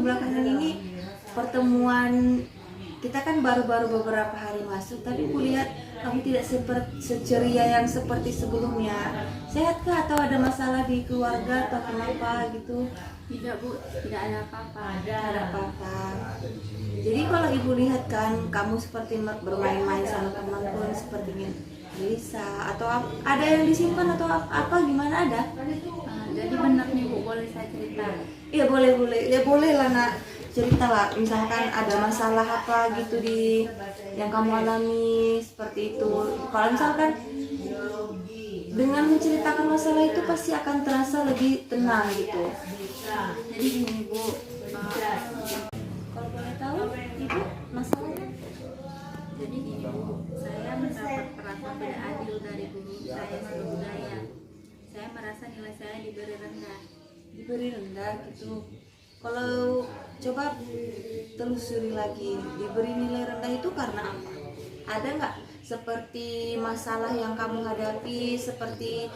belakangan ini pertemuan kita kan baru-baru beberapa hari masuk, tapi kulihat kamu tidak seceria yang seperti sebelumnya. Sehatkah atau ada masalah di keluarga atau kenapa gitu? Tidak Bu, tidak ada apa-apa. Tidak ada apa-apa. Jadi kalau ibu lihat kan kamu seperti bermain-main sama teman pun sepertinya Lisa atau ada yang disimpan atau apa gimana ada? Jadi benar nih Bu, boleh saya cerita? Iya boleh, ya boleh lah nak, cerita lah. Misalkan ada masalah apa gitu di yang kamu alami seperti itu. Kalau misalkan dengan menceritakan masalah itu pasti akan terasa lebih tenang gitu. Jadi gini Bu, Kalau boleh tahu ibu masalahnya? jadi gini Bu, saya mendapat perlakuan tidak adil dari guru saya mata budaya. Saya merasa nilai saya diberi rendah. Diberi rendah gitu. Kalau coba telusuri lagi, diberi nilai rendah itu karena apa? Ada nggak seperti masalah yang kamu hadapi, seperti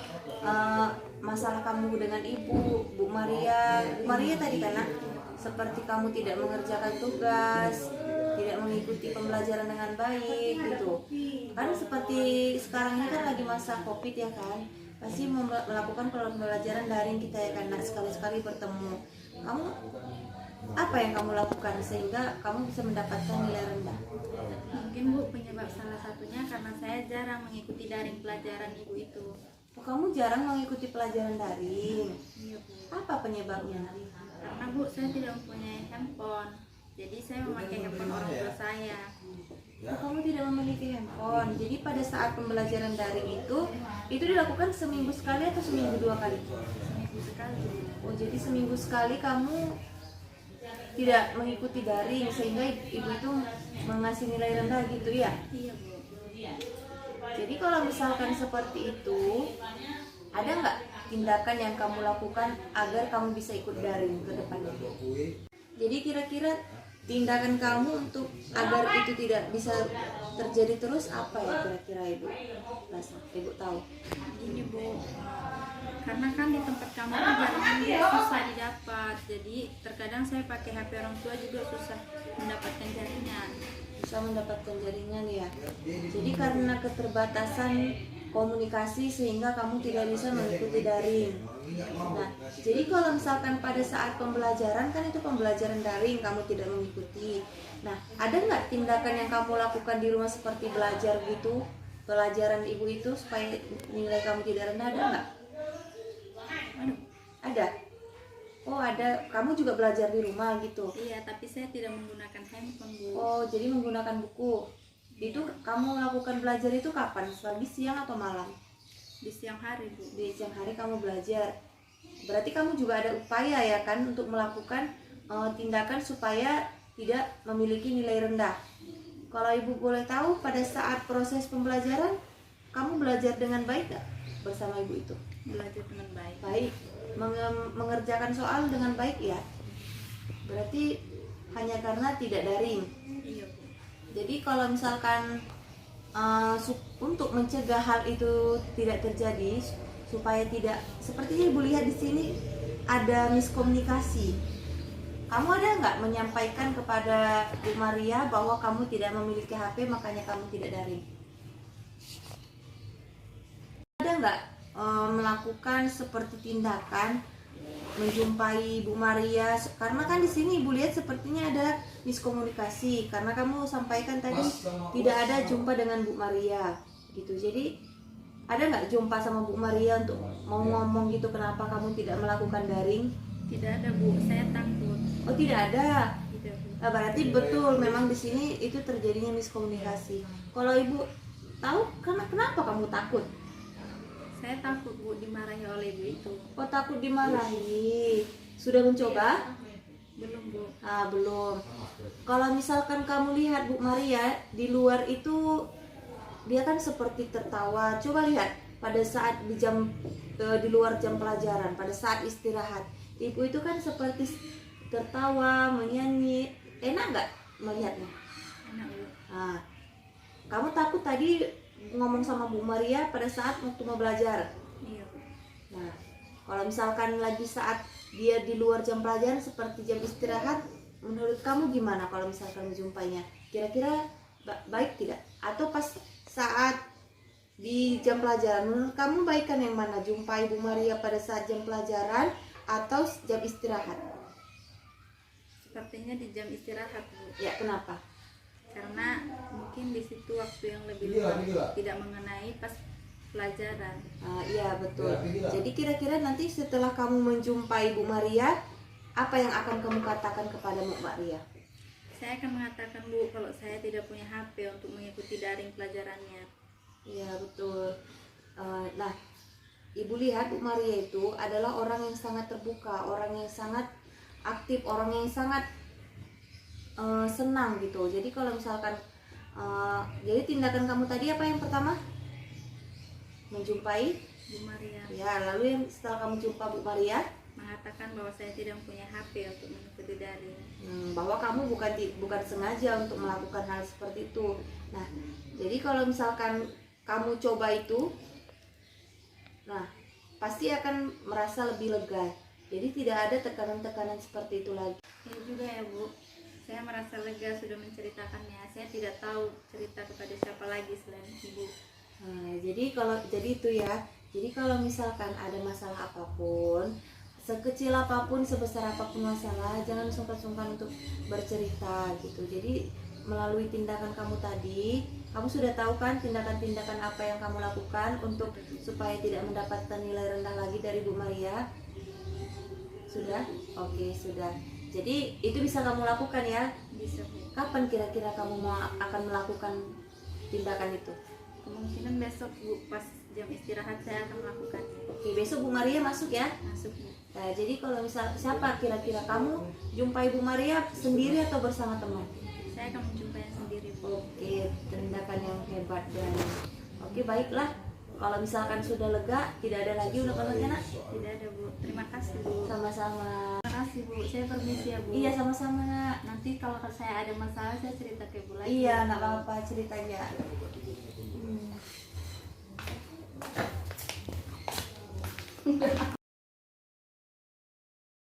masalah kamu dengan ibu, Bu Maria tadi kan nak? Seperti kamu tidak mengerjakan tugas, tidak mengikuti pembelajaran dengan baik gitu. Kan seperti sekarang ini kan lagi masa Covid ya kan, pasti melakukan pembelajaran daring kita ya kan, sekali-sekali bertemu. Kamu apa yang kamu lakukan sehingga kamu bisa mendapatkan nilai rendah? Mungkin Bu, penyebab salah satunya karena saya jarang mengikuti daring pelajaran ibu itu. Oh, kamu jarang mengikuti pelajaran daring. Iya Bu. Apa penyebabnya? Karena Bu, saya tidak mempunyai handphone. Jadi saya memakai handphone orang tua saya. Oh, kamu tidak memiliki handphone. Jadi pada saat pembelajaran daring itu dilakukan seminggu sekali atau seminggu 2 kali? Seminggu sekali. Oh, jadi seminggu sekali kamu tidak mengikuti daring sehingga ibu itu mengasih nilai rendah gitu ya? Iya Bu. Jadi kalau misalkan seperti itu, ada nggak tindakan yang kamu lakukan agar kamu bisa ikut daring ke depannya? Jadi kira-kira tindakan kamu untuk agar itu tidak bisa terjadi terus apa ya kira-kira ibu rasa? Ibu tahu? Gini Bu, karena kan di tempat kami jaringan susah didapat. Jadi terkadang saya pakai HP orang tua juga susah mendapatkan jaringan. Bisa mendapatkan jaringan ya. Jadi karena keterbatasan komunikasi sehingga kamu tidak bisa mengikuti daring. Nah, jadi kalau misalkan pada saat pembelajaran kan itu pembelajaran daring kamu tidak mengikuti. Nah, ada nggak tindakan yang kamu lakukan di rumah seperti belajar gitu, pelajaran ibu itu supaya nilai kamu tidak rendah, ada nggak? Ada. Oh ada, kamu juga belajar di rumah gitu? Iya, tapi saya tidak menggunakan handphone Bu. Oh jadi menggunakan buku. Itu kamu lakukan belajar itu kapan? Pagi, siang atau malam? Di siang hari Bu. Di siang hari kamu belajar. Berarti kamu juga ada upaya ya kan untuk melakukan tindakan supaya tidak memiliki nilai rendah. Kalau ibu boleh tahu pada saat proses pembelajaran kamu belajar dengan baik gak bersama ibu itu? Belajar dengan baik. Baik. Mengerjakan soal dengan baik ya. Berarti hanya karena tidak daring. Iya Bu. Jadi kalau misalkan untuk mencegah hal itu tidak terjadi, supaya tidak sepertinya ibu lihat di sini ada miskomunikasi. Kamu ada nggak menyampaikan kepada Bu Maria bahwa kamu tidak memiliki HP makanya kamu tidak daring? Ada nggak melakukan seperti tindakan menjumpai Bu Maria, karena kan di sini Ibu lihat sepertinya ada miskomunikasi karena kamu sampaikan tadi tidak ada jumpa dengan Bu Maria gitu. Jadi ada nggak jumpa sama Bu Maria untuk mau ngomong gitu kenapa kamu tidak melakukan daring? Tidak ada Bu, saya takut. Oh tidak ada. Tidak Bu. Nah, berarti betul memang di sini itu terjadinya miskomunikasi. Kalau Ibu tahu kenapa kamu takut? Saya takut Bu dimarahi oleh ibu itu. Oh takut dimarahi. Sudah mencoba? Belum Bu. Ah belum. Kalau misalkan kamu lihat Bu Maria di luar itu dia kan seperti tertawa. Coba lihat pada saat di luar jam pelajaran, pada saat istirahat, ibu itu kan seperti tertawa, menyanyi. Enak nggak melihatnya? Enak Bu. Nah, kamu takut tadi ngomong sama Bu Maria pada saat waktu mau belajar. Iya Bu. Nah, kalau misalkan lagi saat dia di luar jam pelajaran seperti jam istirahat, menurut kamu gimana kalau misalkan menjumpainya? Kira-kira baik tidak? Atau pas saat di jam pelajaran, menurut kamu baikkan yang mana? Jumpai Bu Maria pada saat jam pelajaran atau jam istirahat? Sepertinya di jam istirahat, Bu. Ya, kenapa? Karena mungkin di situ waktu yang lebih luang, tidak mengenai pas pelajaran. Iya betul. Jadi kira-kira nanti setelah kamu menjumpai Bu Maria, apa yang akan kamu katakan kepada Bu Maria? Saya akan mengatakan, Bu, kalau saya tidak punya HP untuk mengikuti daring pelajarannya. Iya betul. Nah, Ibu lihat Bu Maria itu adalah orang yang sangat terbuka, orang yang sangat aktif, orang yang sangat senang gitu. Jadi kalau misalkan jadi tindakan kamu tadi apa yang pertama? Menjumpai Bu Maria ya, lalu yang setelah kamu jumpa Bu Maria mengatakan bahwa saya tidak punya HP untuk mengikuti daring. bahwa kamu bukan sengaja untuk melakukan hal seperti itu. Nah, jadi kalau misalkan kamu coba itu, nah pasti akan merasa lebih lega. Jadi tidak ada tekanan-tekanan seperti itu lagi. Ya juga ya, Bu. Saya merasa lega sudah menceritakannya. Saya tidak tahu cerita kepada siapa lagi selain Ibu. Nah, jadi itu ya. Jadi kalau misalkan ada masalah apapun, sekecil apapun, sebesar apapun masalah, jangan sungkan-sungkan untuk bercerita gitu. Jadi melalui tindakan kamu tadi, kamu sudah tahu kan tindakan-tindakan apa yang kamu lakukan untuk supaya tidak mendapatkan nilai rendah lagi dari Bu Maria? Sudah? Oke, sudah. Jadi itu bisa kamu lakukan ya. Bisa, Bu. Kapan kira-kira kamu akan melakukan tindakan itu? Kemungkinan besok, Bu, pas jam istirahat saya akan melakukannya. Oke, besok Bu Maria masuk ya. Masuk, Bu. Nah, jadi kalau misal siapa kira-kira kamu jumpai Bu Maria sendiri atau bersama teman? Saya akan menjumpainya sendiri, Bu. Oke, tindakan yang hebat dan oke, baiklah. Kalau misalkan sudah lega, tidak ada lagi unek-uneknya nak? Tidak ada, Bu. Terima kasih, Bu. Sama-sama. Terima kasih, Bu. Saya permisi ya, Bu. Iya, sama-sama nak. Nanti kalau saya ada masalah saya cerita ke Bu lagi. Iya, nggak apa-apa ceritanya.